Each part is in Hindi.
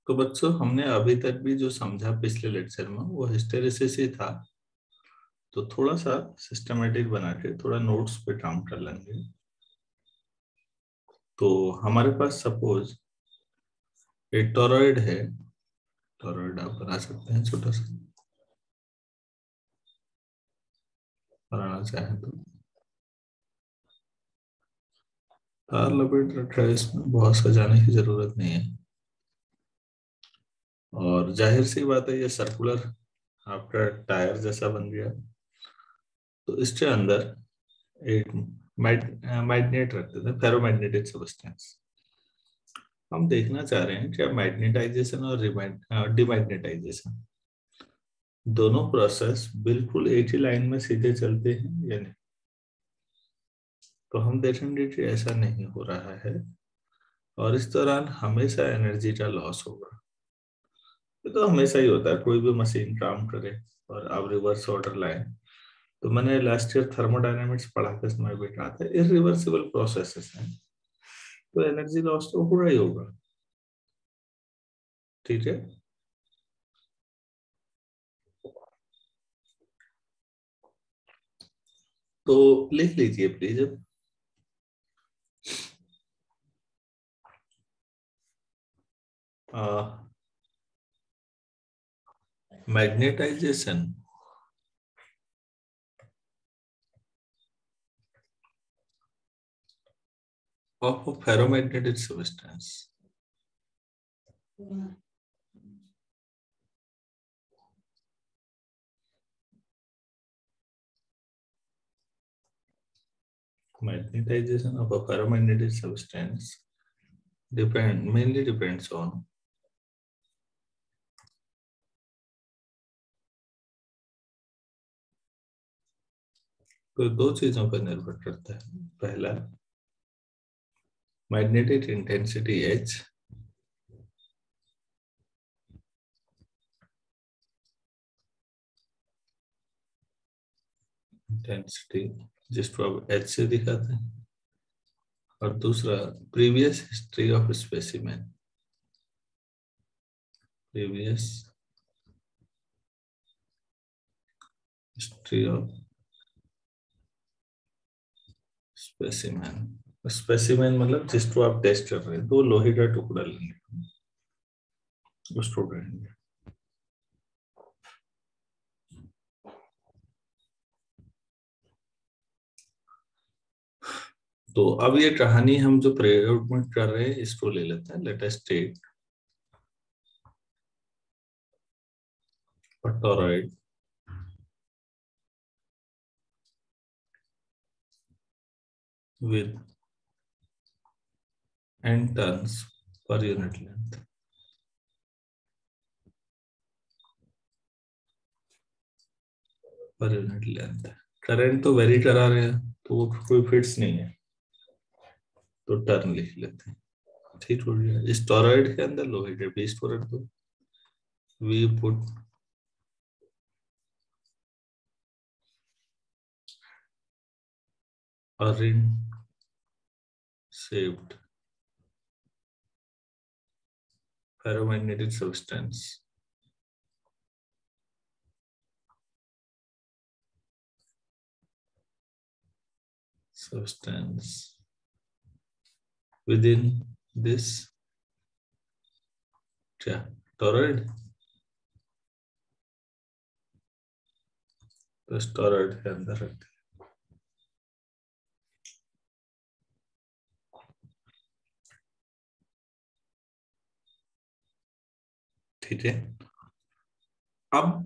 तो बच्चों, हमने अभी तक भी जो समझा पिछले लेक्चर में वो हिस्टेरिसिस ही था। तो थोड़ा सा सिस्टमेटिक बना के थोड़ा नोट्स पे काम कर लेंगे। तो हमारे पास सपोज एक टोरॉइड है। टोरॉइड आप बना सकते हैं छोटा सा, बनाना चाहें तो। तार लपेट रखा है, इसमें बहुत सजाने की जरूरत नहीं है। और जाहिर सी बात है, ये सर्कुलर आपका टायर जैसा बन गया। तो इसके अंदर एक मैग्नेट रखते थे, फेरोमैग्नेटिक सब्सटेंस। हम देखना चाह रहे हैं क्या मैग्नेटाइजेशन और डिमैग्नेटाइजेशन दोनों प्रोसेस बिल्कुल एक ही लाइन में सीधे चलते हैं या नहीं। तो हम देखेंगे कि ऐसा नहीं हो रहा है, और इस दौरान हमेशा एनर्जी का लॉस होगा। ये तो हमेशा ही होता है, कोई भी मशीन काम करे और आप रिवर्स ऑर्डर लाए। तो मैंने लास्ट ईयर थर्मोडायनेमिक्स पढ़ाते समय भी कहा था, इरिवर्सिबल प्रोसेसेस हैं, तो एनर्जी लॉस तो होगा ही होगा। ठीक है। तो लिख लीजिए please. Magnetisation of a ferromagnetic substance. Magnetization of a ferromagnetic substance mainly depends on तो दो चीजों पर निर्भर करता है। पहला, मैग्नेटिक इंटेंसिटी H, इंटेंसिटी जिसको आप H से दिखाते हैं, और दूसरा previous history of specimen. Previous history of specimen. Specimen मतलब जिसको आप टेस्ट कर रहे हैं, तो लोहे का टुकड़ा लेंगे, उसको कहेंगे। तो अब ये कहानी हम जो प्रयोग में कर रहे हैं इसको ले लेते हैं। Let us take a toroid with n turns per unit length. Per unit length current तो वेरी करा रहे हैं, तो वो कोई फिट्स नहीं है, तो टर्न लिख लेते हैं। ठीक हो गया। इस टोरॉइड के अंदर लोहे के बीच को रख दो। We put a ring shaped ferromagnetic substance within this क्या टोरॉइड। तो इस टोरॉइड के अंदर रख दिया। ठीक है। अब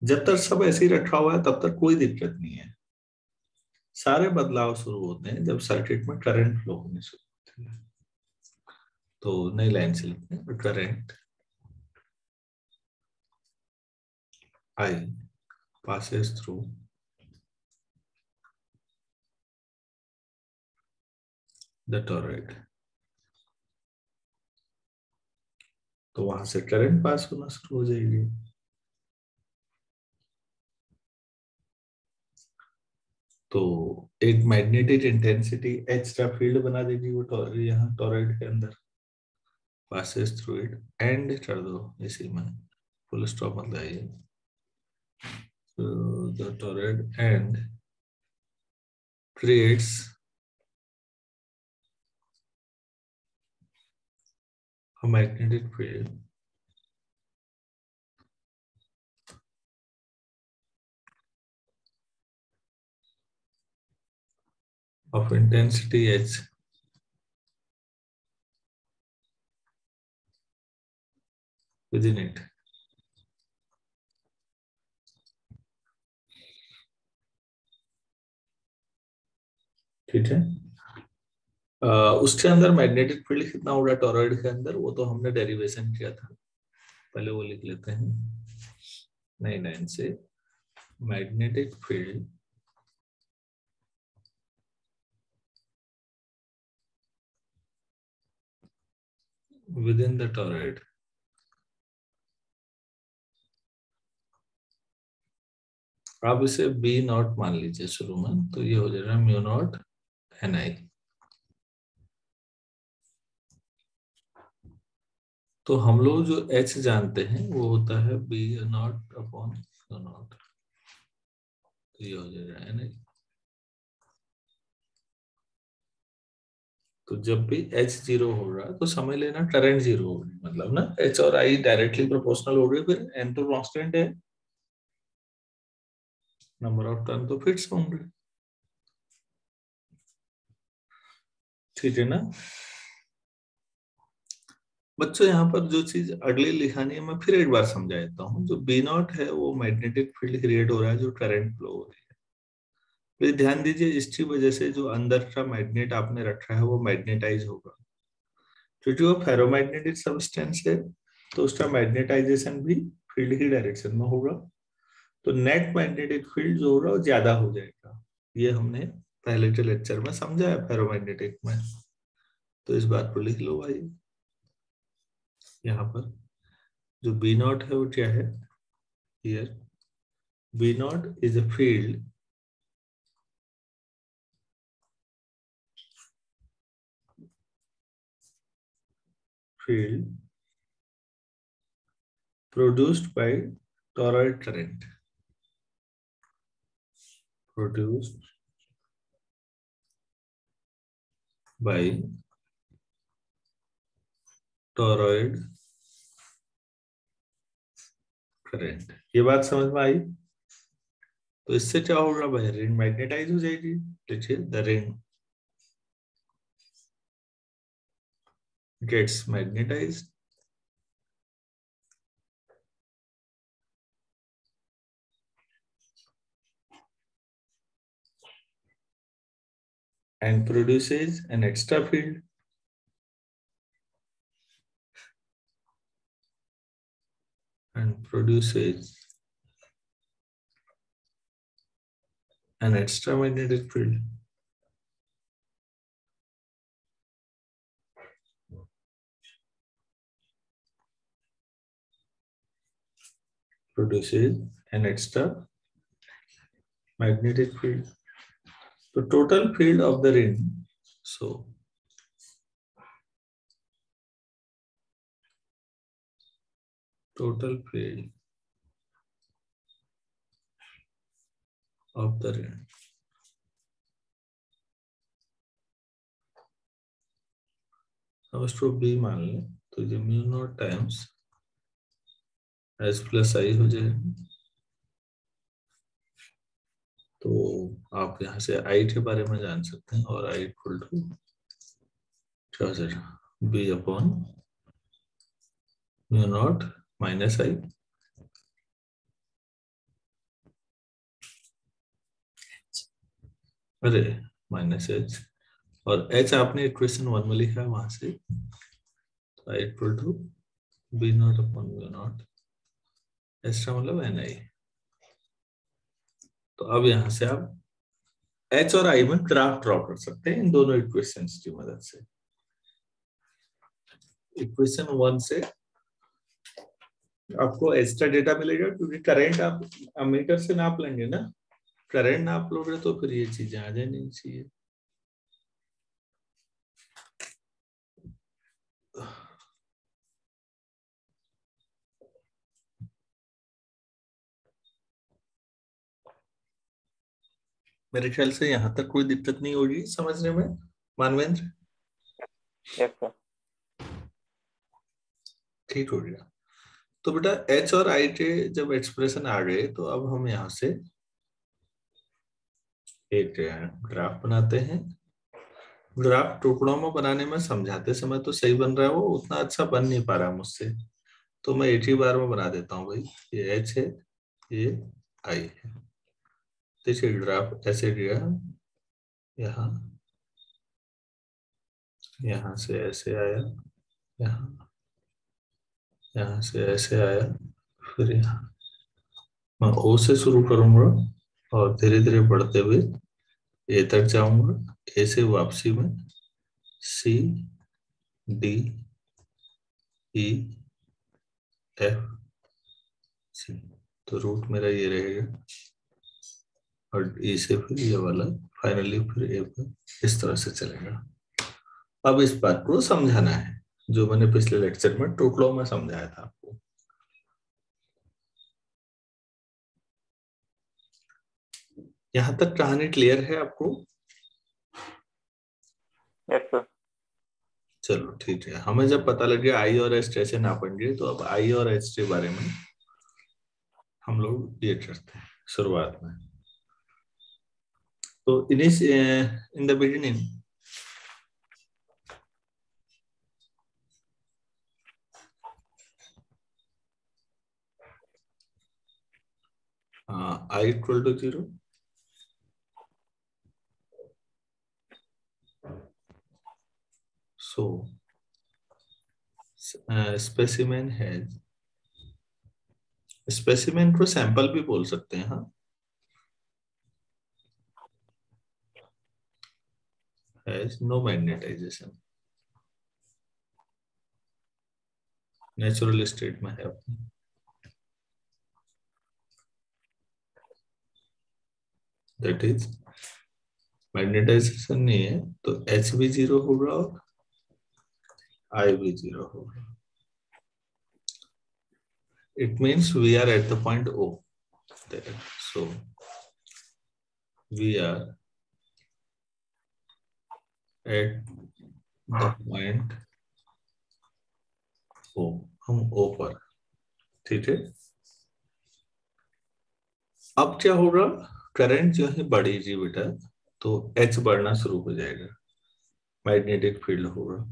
जब तक सब ऐसे ही रखा हुआ है तब तक कोई दिक्कत नहीं है। सारे बदलाव शुरू होते हैं जब सर्किट में करंट फ्लो होने शुरू होती है। तो नई लाइन से लिखते हैं, current I passes through the toroid। तो वहां से करंट पास होना शुरू हो जाएगी। तो एक मैग्नेटिक इंटेंसिटी H का फील्ड बना देगी वो यहाँ टोरॉइड के अंदर। passes through it and कर दो इसी में full stop मत लगाइए. So the toroid end creates a magnetic field of intensity H within it. ठीक है. उसके अंदर मैग्नेटिक फील्ड कितना होगा टॉरॉइड के अंदर, वो तो हमने डेरिवेशन किया था, पहले वो लिख लेते हैं. 9 से magnetic field with in the torrid आप इसे बी नॉट मान लीजिए शुरू में, तो ये हो जाएगा म्यू नॉट एन आई. तो हम लोग जो H जानते हैं वो होता है B naught upon mu naught, तो ये हो जाएगा एन आई. तो जब भी H 0 हो रहा है तो समझ लेना करंट 0 हो रही, मतलब ना H और I डायरेक्टली प्रोपोर्शनल हो रही है, फिर N तो कांस्टेंट है, नंबर ऑफ टर्न तो फिक्स होंगे. ठीक है ना बच्चों, यहाँ पर जो चीज अगली लिखानी है मैं फिर एक बार समझा देता हूँ. जो बी नॉट है वो मैग्नेटिक फील्ड क्रिएट हो रहा है जो करंट फ्लो हो रही है. प्लीज ध्यान दीजिए, इसकी वजह से जो अंदर का मैग्नेट आपने रखा है वो मैग्नेटाइज होगा, क्योंकि वो फेरोमैग्नेटिक सब्सटेंस है, तो उसका मैग्नेटाइजेशन भी फील्ड की डायरेक्शन में होगा, तो नेट मैग्नेटिक फील्ड जो होगा वो ज्यादा हो जाएगा. ये हमने पहले के लेक्चर में समझा है फेरोमैग्नेटिक में, तो इस बात को लिख लो भाई. यहाँ पर जो बी नॉट है वो क्या है, here B naught is a field produced by toroid current, produced by toroid current. ये बात समझ में आई. तो इससे क्या होगा भाई, रिंग मैग्नेटाइज हो जाएगी. देखिए the ring gets magnetised and produces an extra field and produces an extra magnetic field. Produces an extra magnetic field. The total field of the ring, so total field of the ring अब इसको बी मान लें, तो ये mu naught times S plus I हो जाएगा. तो आप यहाँ से आई के बारे में जान सकते हैं, और आई इक्वल टू क्या हो जाएगा, B upon mu naught minus I. अरे माइनस एच, और एच आपने इक्वेशन 1 में लिखा है वहां से, तो I equal to B naught upon mu naught, H का मतलब एन आई. तो अब यहां से आप एच और आई में ग्राफ ड्रॉ कर सकते हैं इन दोनों इक्वेशंस की मदद से. इक्वेशन 1 से आपको एक्स्ट्रा डेटा मिलेगा, क्योंकि करंट आप अमीटर से नाप लेंगे ना, करंट नाप लोगे तो फिर ये चीजें आ जानी चाहिए. मेरे ख्याल से यहाँ तक कोई दिक्कत नहीं होगी समझने में, मानवेंद्र? Yes sir. ठीक हो गया। तो बेटा एच और आई के जब एक्सप्रेशन आ गए तो अब हम यहाँ से एक ग्राफ बनाते हैं। ग्राफ टुकड़ों में बनाने में समझाते समय तो सही बन रहा है, वो उतना अच्छा बन नहीं पा रहा मुझसे, तो मैं एक ही बार में बना देता हूँ भाई। ये एच है, ये आई है। देखिए ग्राफ ऐसे गया, यहाँ यहाँ से ऐसे आया, यहाँ यहाँ से ऐसे आया, फिर यहाँ मैं ओ से शुरू करूंगा और धीरे धीरे बढ़ते हुए ए तक जाऊंगा। ए से वापसी में सी, डी, ई, एफ, सी। तो रूट मेरा ये रहेगा और ई से फिर ये वाला, फाइनली फिर ए पर, इस तरह से चलेगा। अब इस बात को समझाना है जो मैंने पिछले लेक्चर में टुकड़ों में समझाया था आपको। यहां तक कहानी क्लियर है आपको? Yes sir. चलो ठीक है, हमें जब पता लग गया आई और एच कैसे नापेंगे, तो अब आई और एच के बारे में हम लोग ये करते हैं शुरुआत में। तो in the beginning I equal to 0, so specimen has, specimen को सैंपल भी बोल सकते हैं, हाँ, has no magnetisation, natural state में है, दैट इज मैग्नेटाइजेशन नहीं है, तो एच भी 0 होगा और आई भी 0 होगा। It means we are at the point O there. So we are at the point O, हम O पर, ठीक है। अब क्या होगा, करंट जो है बढ़ेगी बेटा, तो H बढ़ना शुरू हो जाएगा, मैग्नेटिक फील्ड होगा,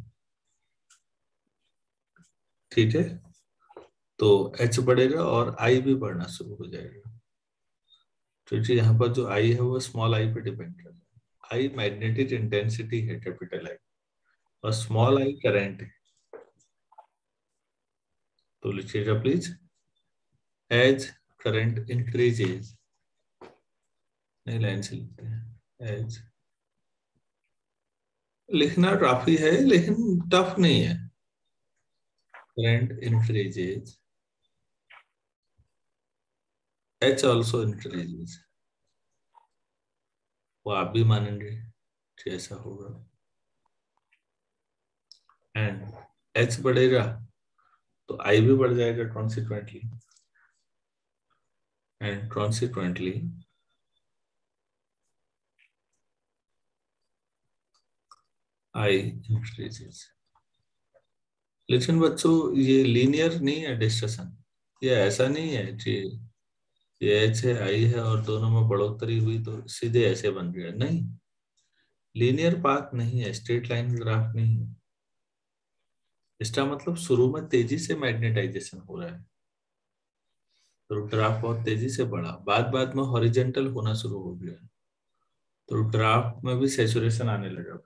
ठीक है। तो H बढ़ेगा और I भी बढ़ना शुरू हो जाएगा, क्योंकि यहाँ पर जो I है वो स्मॉल आई पे डिपेंड कर रहा है। आई मैग्नेटिक इंटेंसिटी है, कैपिटल आई, और स्मॉल आई करंट है। तो लिखिएगा प्लीज, एज करंट इंक्रीजेज, नहीं लाइन से लिखते हैं, एज लिखना काफी है लेकिन टफ नहीं है। Current increases, H also increases, वो आप भी मानेंगे कि ऐसा होगा। एंड एच बढ़ेगा तो आई भी बढ़ जाएगा consequently, and consequently I increases. लेकिन बच्चों ये लीनियर नहीं है डिस्कशन, ये ऐसा नहीं है कि ये एच है आई है और दोनों में बढ़ोतरी हुई तो सीधे ऐसे बन गया, नहीं। लीनियर पाथ नहीं है, स्ट्रेट लाइन ग्राफ नहीं है। इसका मतलब शुरू में तेजी से मैग्नेटाइजेशन हो रहा है, तो ग्राफ बहुत तेजी से बढ़ा, बाद बाद में हॉरिजेंटल होना शुरू हो गया, तो ग्राफ में भी सैचुरेशन आने लगा।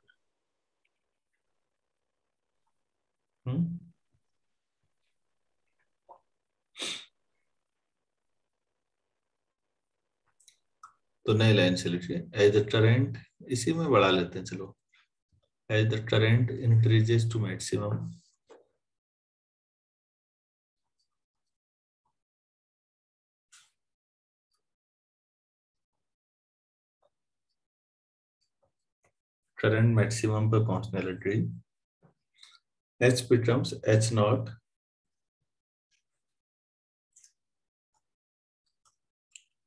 हम्म तो नए लाइन से लिखिए, एज द करंट, इसी में बढ़ा लेते हैं चलो, as the current increases to maximum, current maximum पे पहुंचने लग गई, H becomes H naught,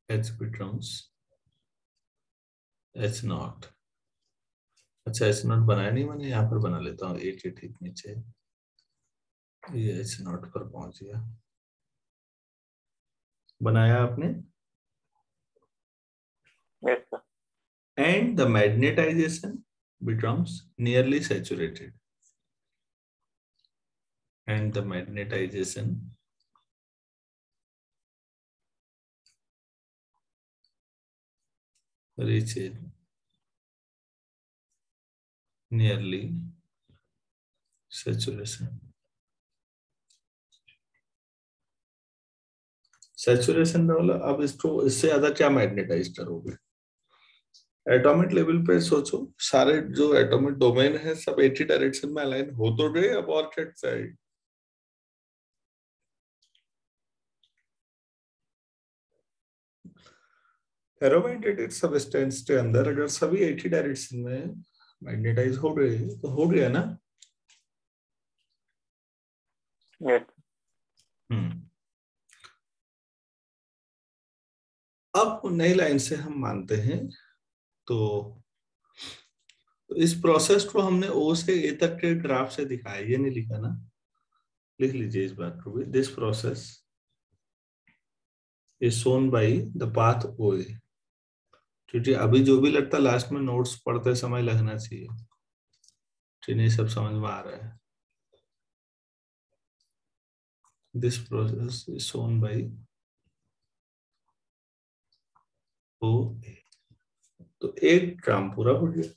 H becomes H0। अच्छा H0 बनाया नहीं मैंने, यहाँ पर बना लेता हूँ, 8 ठीक नीचे, ये H0 पर पहुंच गया। बनाया आपने? Yes, sir. And the magnetization becomes nearly saturated. And the magnetization reaches nearly saturation. Saturation वाला, अब इसको इससे ज्यादा क्या मैग्नेटाइज करोगे? एटॉमिक लेवल पे सोचो, सारे जो एटॉमिक डोमेन है सब एक ही डायरेक्शन में अलाइन हो तो गए, अब और क्या चाहिए? फेरोमैग्नेटिक सब्सटेंस के अंदर अगर सभी एक ही डायरेक्शन में मैग्नेटाइज हो गए तो हो गया ना? Yes. अब नई लाइन से हम मानते हैं तो इस प्रोसेस को हमने O से A तक के ग्राफ से दिखाया, ये नहीं लिखा ना, लिख लीजिए इस बात को भी। This process is shown by the path OA, क्योंकि अभी जो भी लगता लास्ट में नोट्स पढ़ते समय लगना चाहिए, ठीक है? सब समझ में आ रहा है। This process is shown by OA। तो एक काम पूरा हो गया।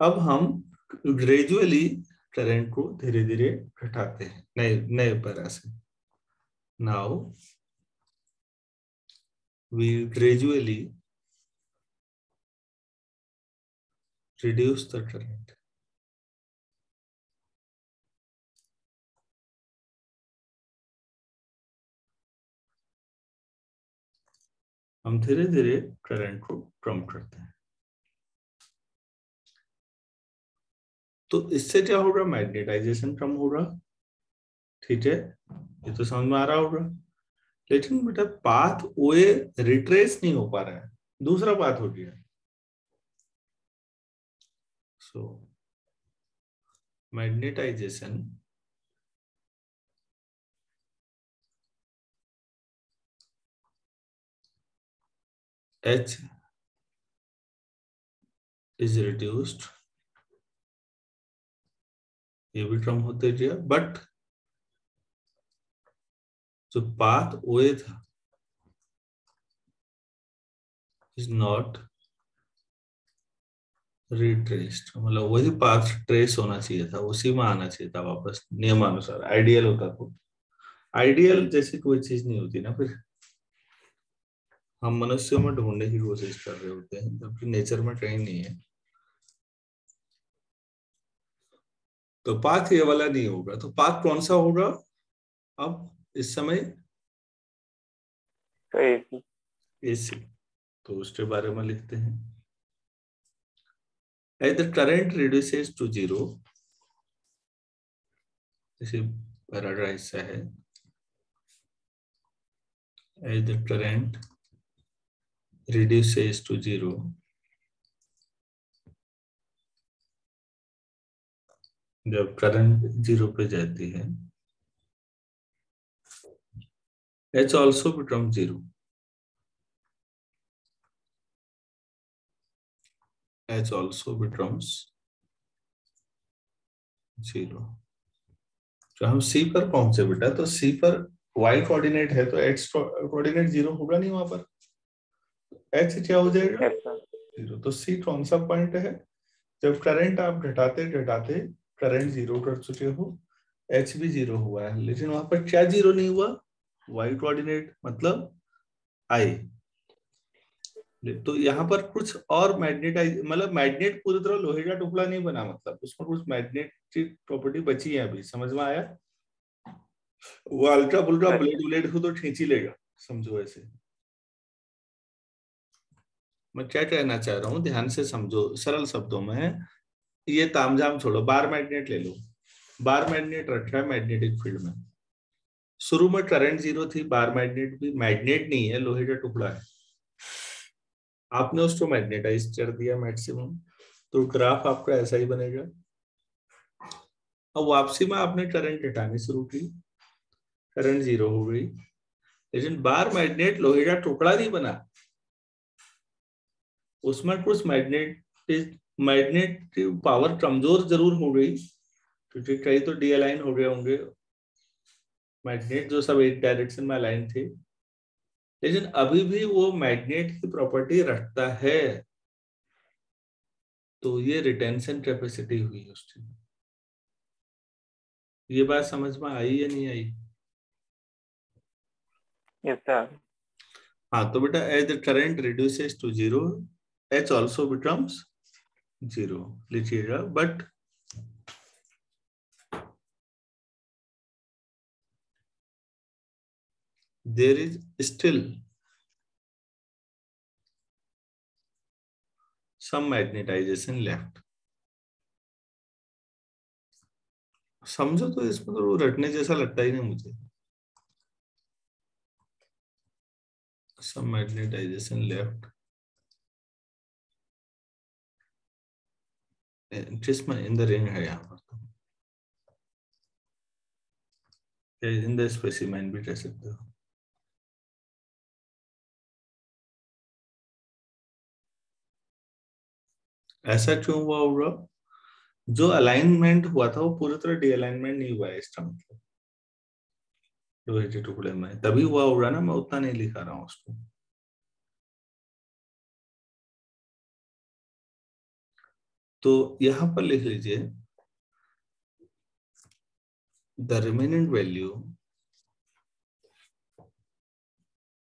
अब हम ग्रेजुअली करंट को धीरे धीरे घटाते हैं नए नए पैरा से। Now we gradually reduce the current। हम धीरे धीरे करंट को कम करते हैं। तो इससे क्या होगा? मैग्नेटाइजेशन कम होगा, ठीक है? ये तो समझ में आ रहा होगा। लेकिन बेटा पाथ ओए रिट्रेस नहीं हो पा रहा है, दूसरा पाथ हो गया। सो मैग्नेटाइजेशन H is reduced, ये भी कम होते गया, बट जो पाथ ओए था इज नॉट रिट्रेस्ड, मतलब वही पाथ ट्रेस होना चाहिए था, उसी में आना चाहिए था वापस नियमानुसार। आइडियल होता तो, आइडियल जैसी कोई चीज नहीं होती ना फिर। हम मनुष्यों में ढूंढने की कोशिश कर रहे होते हैं, जबकि नेचर में कहीं नहीं है। तो पाथ ये वाला नहीं होगा, तो पाथ कौन सा होगा अब इस समय? AC। तो उसके बारे में लिखते हैं, as the current reduces to zero, इसी पैराग्राफ का हिस्सा है, as the current reduces to zero, जब करंट जीरो पे जाती है, H also becomes zero। H also becomes zero। तो हम C पर पहुंचे बेटा, तो C पर y कोऑर्डिनेट है, तो x कोऑर्डिनेट जीरो होगा नहीं वहां पर। H क्या हो जाएगा? जीरो। तो C कौन सा पॉइंट है जब करंट आप घटाते घटाते करंट जीरो कर चुके हो, H भी जीरो हुआ है, लेकिन वहां पर क्या जीरो नहीं हुआ? y कोऑर्डिनेट, मतलब I। तो यहाँ पर कुछ और मैग्नेटाइज, मतलब मैग्नेट पूरी तरह लोहे का टुकड़ा नहीं बना, मतलब उसमें कुछ मैग्नेट की प्रॉपर्टी बची है। अभी समझ में आया? वो अल्ट्रा पुल्ट्रा ब्लेड ब्लेड को तो खींच ही लेगा, समझो ऐसे। मैं क्या कहना चाह रहा हूँ, ध्यान से समझो सरल शब्दों में। ये तामझाम छोड़ो, बार मैग्नेट ले लो। बार मैग्नेट रखा है मैग्नेटिक फील्ड में, शुरू में करंट जीरो थी, बार मैग्नेट भी मैग्नेट नहीं है, लोहे का टुकड़ा है। आपने उसको मैग्नेटाइज कर दिया मैक्सिमम, तो ग्राफ आपका ऐसा ही बनेगा। अब वापसी में आपने करंट हटानी शुरू की, करंट 0 हो गई, लेकिन बार मैग्नेट लोहे का टुकड़ा नहीं बना, उसमें कुछ मैग्नेट पावर कमजोर जरूर हो गई, क्योंकि कई तो डी अलाइन हो गए होंगे मैग्नेट, जो सब एक डायरेक्शन में अलाइन थे, लेकिन अभी भी वो मैग्नेट की प्रॉपर्टी रखता है। तो ये रिटेंशन कैपेसिटी हुई उसकी। ये बात समझ में आई या नहीं आई? Yes sir. हाँ, तो बेटा as the current reduces to 0, H also becomes 0 लिखिएगा। But there is still some magnetization left। समझो तो इसमें तो वो रटने जैसा लगता ही नहीं मुझे। some magnetization left जिसमें इन द रिंग है, यहाँ पर तो इन द स्पेसिमेन भी कह सकते हो। ऐसा क्यों हुआ होगा? जो अलाइनमेंट हुआ था वो पूरी तरह डी अलाइनमेंट नहीं हुआ है इसका मतलब, लोहे के टुकड़े में तभी हुआ होगा ना, मैं उतना नहीं लिखा रहा हूँ उसको। तो यहां पर लिख लीजिए द रिमेनिंग वैल्यू,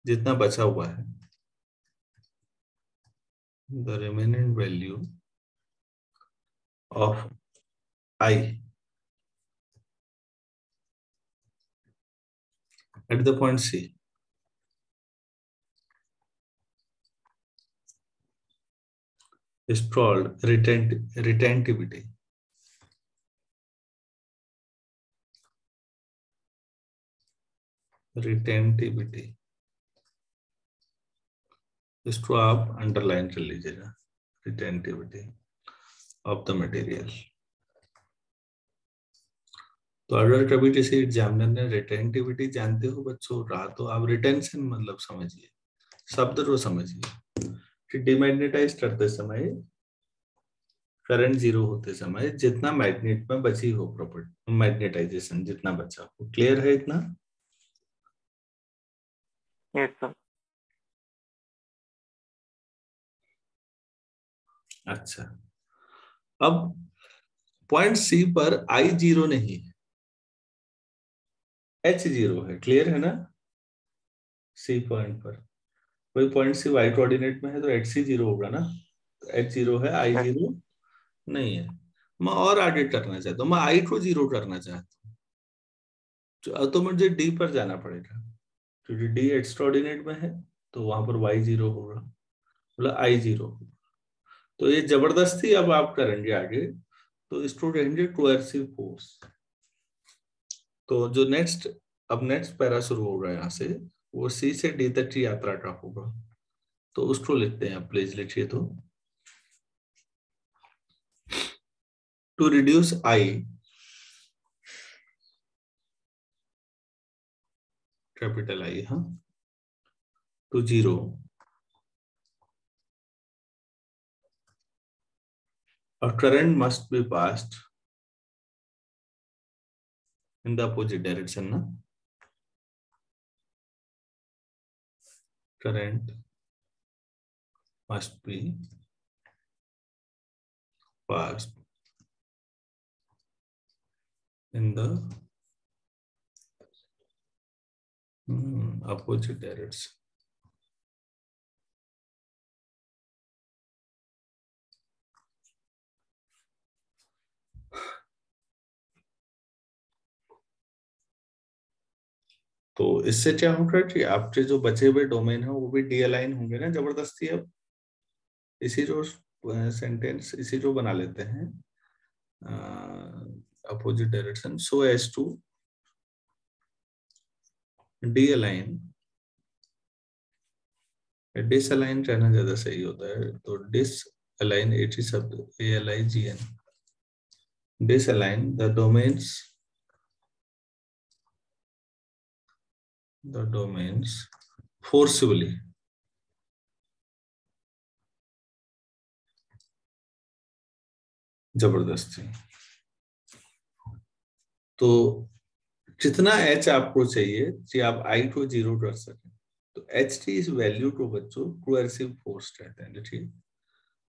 जितना बचा हुआ है, the remaining value of I at the point C is called retentivity। Retentivity, इसको आप अंडरलाइन कर लीजिएगा, रिटेंटिविटी ऑफ द मटेरियल। तो अगर कभी किसी एग्जामिनर ने रिटेंटिविटी जानते हो बच्चों रहा, तो आप रिटेंशन मतलब समझिए, शब्द को समझिए कि डिमैग्नेटाइज करते समय, करंट 0 होते समय जितना मैग्नेट में बची हो प्रॉपर्टी, मैग्नेटाइजेशन जितना बचा हो। क्लियर है इतना? Yes sir. अच्छा, अब पॉइंट सी पर I0 नहीं है, H0 है। क्लियर है ना? सी पॉइंट पर कोई पॉइंट सी वाई कोऑर्डिनेट में है तो HC0 होगा ना, H0 है, I0 नहीं है। मैं और आगे करना चाहता हूँ, मैं I को 0 करना चाहता हूँ, तो मुझे D पर जाना पड़ेगा, क्योंकि D एक्स कोऑर्डिनेट में है तो वहां पर Y0 होगा, मतलब I0 होगा। तो ये जबरदस्ती अब आप करेंगे आगे, तो इसको कहेंगे कोएर्सिव फोर्स। तो जो नेक्स्ट पैरा शुरू होगा यहाँ से, वो सी से डी तक की यात्रा का होगा। तो उसको लिखते हैं, प्लीज लिखिए। तो to reduce I, capital I, हाँ, to 0, a current must be passed in the opposite direction, na? Current must be passed in the opposite direction। तो इससे क्या होगा कि आपके जो बचे हुए डोमेन है वो भी डी अलाइन होंगे ना जबरदस्ती। अब इसी जो सेंटेंस इसी जो बना लेते हैं, opposite direction so as to dealign disalign रहना ज्यादा सही होता है, तो डिसअलाइन एक ही शब्द ALIGN, डिसअलाइन द डोमेन्स फोर्सफुली, जबरदस्ती। तो जितना h आपको चाहिए कि आप I को 0 कर सकें, तो HT इस वैल्यू को बच्चों कोएर्सिव फोर्स कहते हैं, ठीक।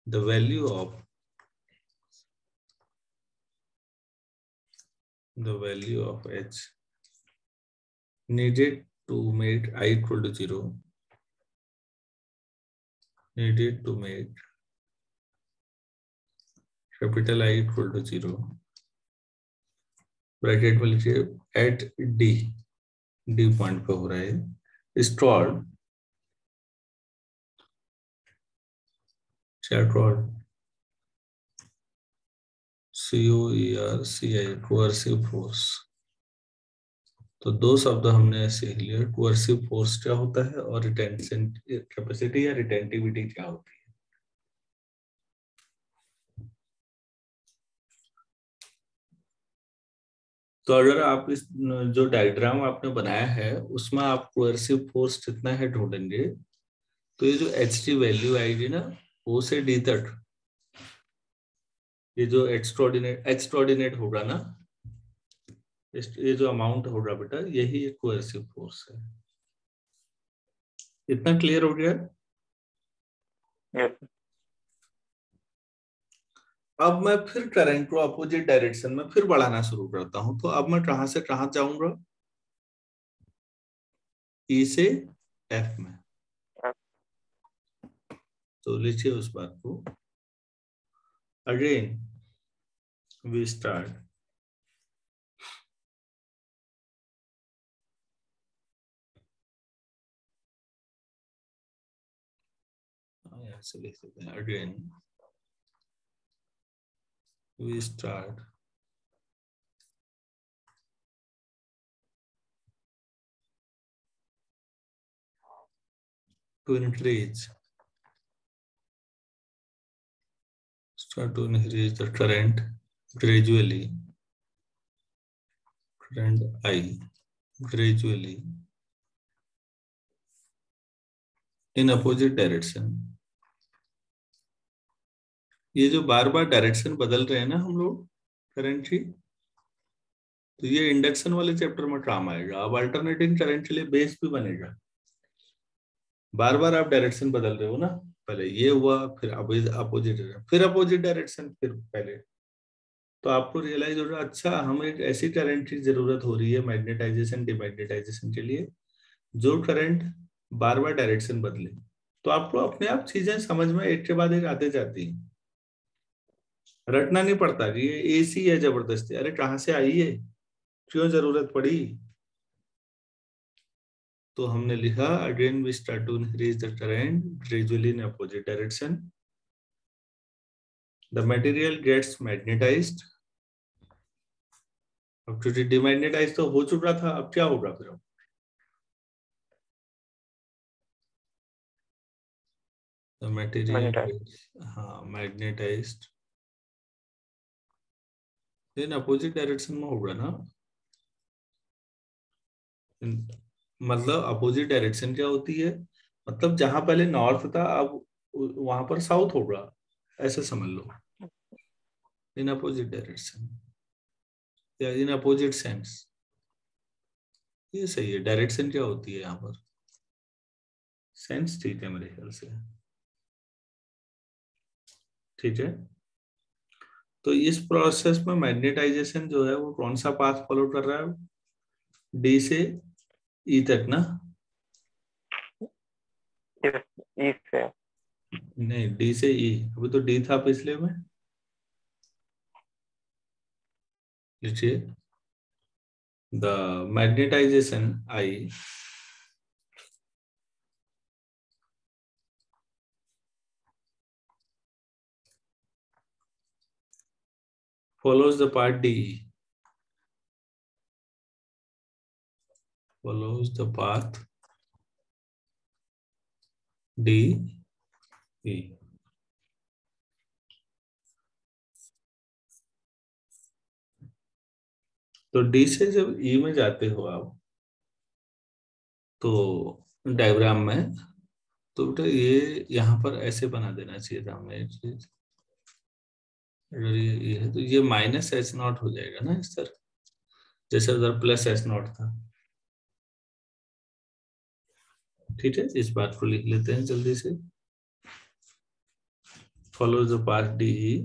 The value of H needed to make I equal to 0, needed to make capital I equal to 0, bracket में लिखिए एट डी पॉइंट पे हो रहा है, स्टॉल्ड COERCI, कोएर्सिव फोर्स। तो दो शब्द हमने सीख लिए, कोएर्सिव फोर्स क्या होता है और रिटेंशन कैपेसिटी या रिटेंटिविटी क्या होती है। तो अगर आप इस जो डायग्राम आपने बनाया है उसमें आप कोएर्सिव फोर्स कितना है ढूंढेंगे, तो ये जो HT वैल्यू आएगी ना, O से D तक, ये जो एक्स्ट्राऑर्डिनेट होगा ना, ये जो अमाउंट होगा बेटा, यही एक कोएर्सिव फोर्स है। इतना क्लियर हो गया? यस। अब मैं फिर करंट को अपोजिट डायरेक्शन में फिर बढ़ाना शुरू करता हूं, तो अब मैं कहां से कहां जाऊंगा? E से F में। तो लिखिए उस बात को, अगेन वी स्टार्ट ऐसे लिख सकते हैं, again we start to increase the current gradually, current I gradually in opposite direction। ये जो बार बार डायरेक्शन बदल रहे हैं ना हम लोग करंट की, तो ये इंडक्शन वाले चैप्टर में काम आएगा। अब अल्टरनेटिंग करंट के लिए बेस भी बनेगा। बार बार आप डायरेक्शन बदल रहे हो ना, पहले ये हुआ, फिर अपोजिट, फिर अपोजिट डायरेक्शन, फिर पहले, तो आपको रियलाइज होगा अच्छा हमें एक ऐसी करंट की जरूरत हो रही है मैग्नेटाइजेशन डिमैग्नेटाइजेशन के लिए जो करंट बार बार डायरेक्शन बदले। तो आपको अपने आप चीजें समझ में एक के बाद एक आते जाती हैं, रटना नहीं पड़ता कि ये AC है जबरदस्ती, अरे कहाँ से आई है, क्यों जरूरत पड़ी। तो हमने लिखा again we start to increase the current gradually in opposite direction, the material gets magnetised. अब क्योंकि डिमैग्नेटाइज तो हो चुका था, अब क्या होगा फिर? द मटेरियल, हाँ मैग्नेटाइज्ड इन अपोजिट डायरेक्शन में होगा ना, मतलब अपोजिट डायरेक्शन क्या होती है, मतलब जहां पहले नॉर्थ था अब वहां पर साउथ होगा, ऐसे समझ लो, इन अपोजिट डायरेक्शन या इन अपोजिट सेंस। ये सही है। डायरेक्शन क्या होती है यहाँ पर? सेंस, ठीक है मेरे ख्याल से, ठीक है। तो इस प्रोसेस में मैग्नेटाइजेशन जो है वो कौन सा पाथ फॉलो कर रहा है? D से E तक ना? ई से, नहीं, D से E, अभी तो D था पिछले में, लिखिए the magnetization I follows the path DE, follows the path D E. तो डी से जब ई में जाते हो आप, तो डायग्राम में, तो बेटा ये यहाँ पर ऐसे बना देना चाहिए था हमें ये चीज। अगर ये है तो ये माइनस एच नॉट हो जाएगा ना इस तरह, जैसे उधर प्लस एच नॉट था। ठीक है, इस बात को लिख लेते हैं जल्दी से। Follow the path D E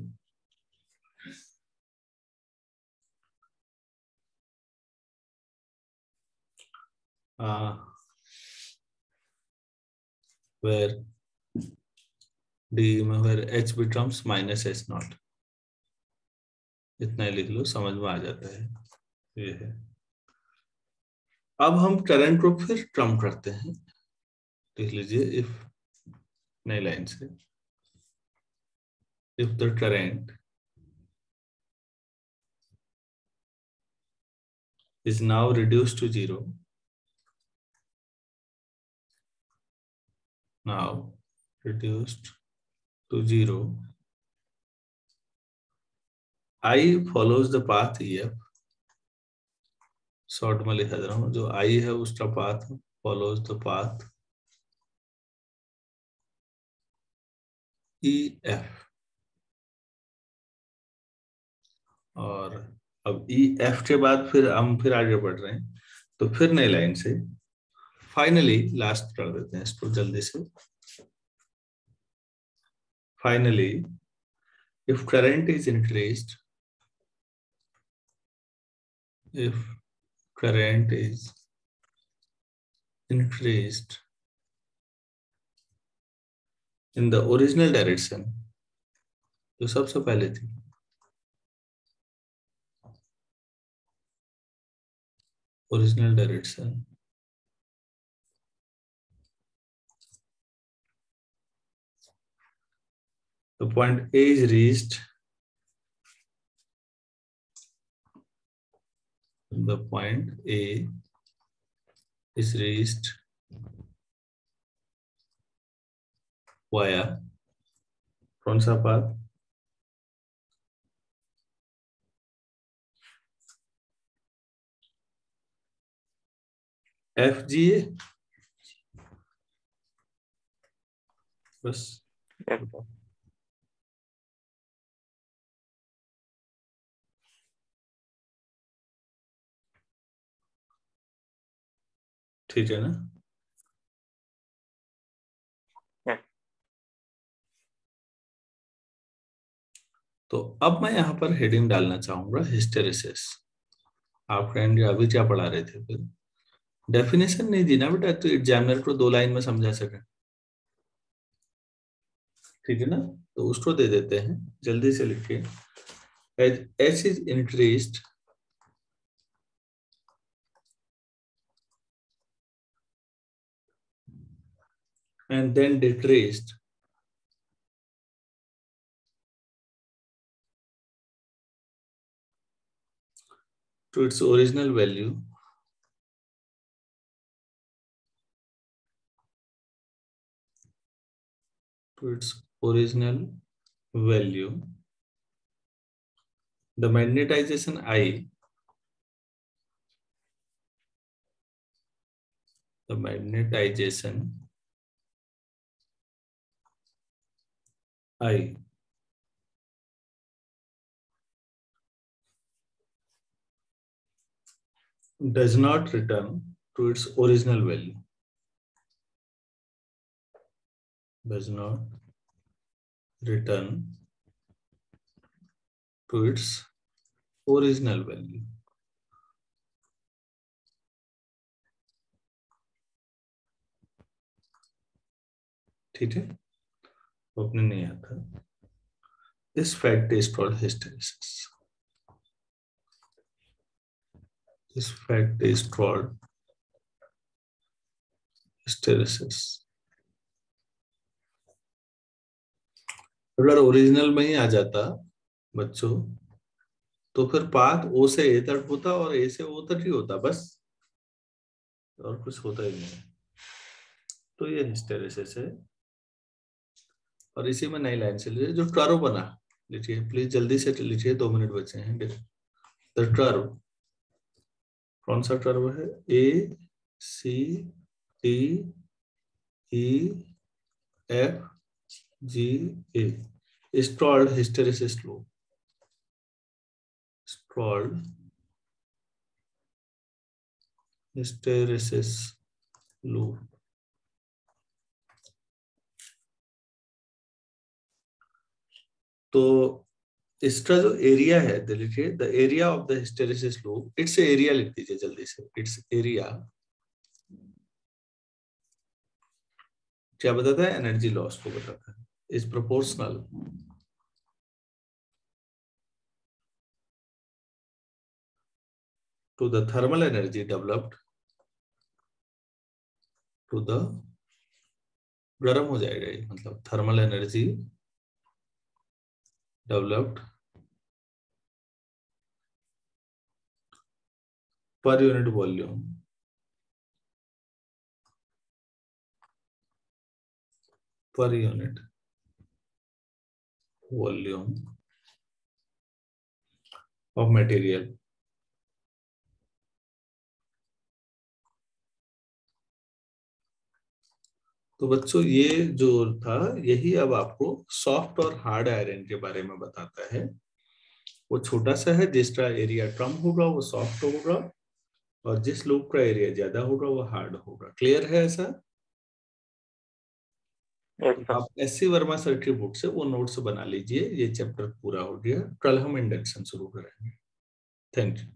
where D में where h becomes minus H not. इतना ही लिख लो, समझ में आ जाता है। ये है। अब हम करंट को फिर कम करते हैं। लिख लीजिए, इफ, नई लाइन से, if the current is now reduced to 0, now reduced to 0, I follows the path EF। Short में लिखा जा रहा हूं, जो I है उसका path follows the path EF। और अब EF के बाद फिर हम फिर आगे बढ़ रहे हैं, तो फिर नई लाइन से फाइनली लास्ट कर देते हैं इसको जल्दी से। Finally if current is increased, if current is increased in the original direction, जो सबसे पहले थी, original direction, the point A is reached, the point A is reached via कौन सा पाथ, FGA। बस Yes. ठीक है ना। Yes. तो अब मैं यहाँ पर हेडिंग डालना चाहूंगा हिस्टेरिसिस। आप कहेंगे अभी क्या पढ़ा रहे थे, फिर डेफिनेशन नहीं दी ना बेटा, तो एग्जामिनर को 2 लाइन में समझा सके। ठीक है ना, तो उसको दे देते हैं, जल्दी से लिखिए। As H is increased and then decreased to its original value, to its original value, the magnetization I, the magnetization I does not return to its original value, does not return to its original value। ठीक है, अपने नहीं आता। This fact is called hysteresis। This fact is called hysteresis। अगर ओरिजिनल में ही आ जाता बच्चों, तो फिर पाथ ओ से ए तक होता और ए से ओ तक ही होता, बस, और कुछ होता ही नहीं। तो ये हिस्टेरिसिस है। और इसी में नई लाइन से लीजिए जो टर्व बना, लिखिए प्लीज जल्दी से लिखिए, 2 मिनट बचे हैं। द टर्व, कौन सा टर्व है? A C T E F G A, stalled hysteresis loop, stalled hysteresis loop. तो इसका जो एरिया है, तो लिखिए the area of the hysteresis loop, it's area लिख दीजिए जल्दी से, इट्स एरिया क्या बताता है? एनर्जी लॉस को बताता है, is proportional to the thermal energy developed to the, गर्म हो जाएगा ये, मतलब thermal energy developed per unit volume per unit volume of material। तो बच्चों ये जो था, यही अब आपको सॉफ्ट और हार्ड आयरन के बारे में बताता है। वो छोटा सा है, जिसका एरिया कम होगा वो सॉफ्ट होगा, और जिस लूप का एरिया ज्यादा होगा वो हार्ड होगा। क्लियर है ऐसा? yes, sir. आप एससी वर्मा सर की बुक से वो नोट्स बना लीजिए। ये चैप्टर पूरा हो गया, कल हम इंडक्शन शुरू करेंगे। Thank you.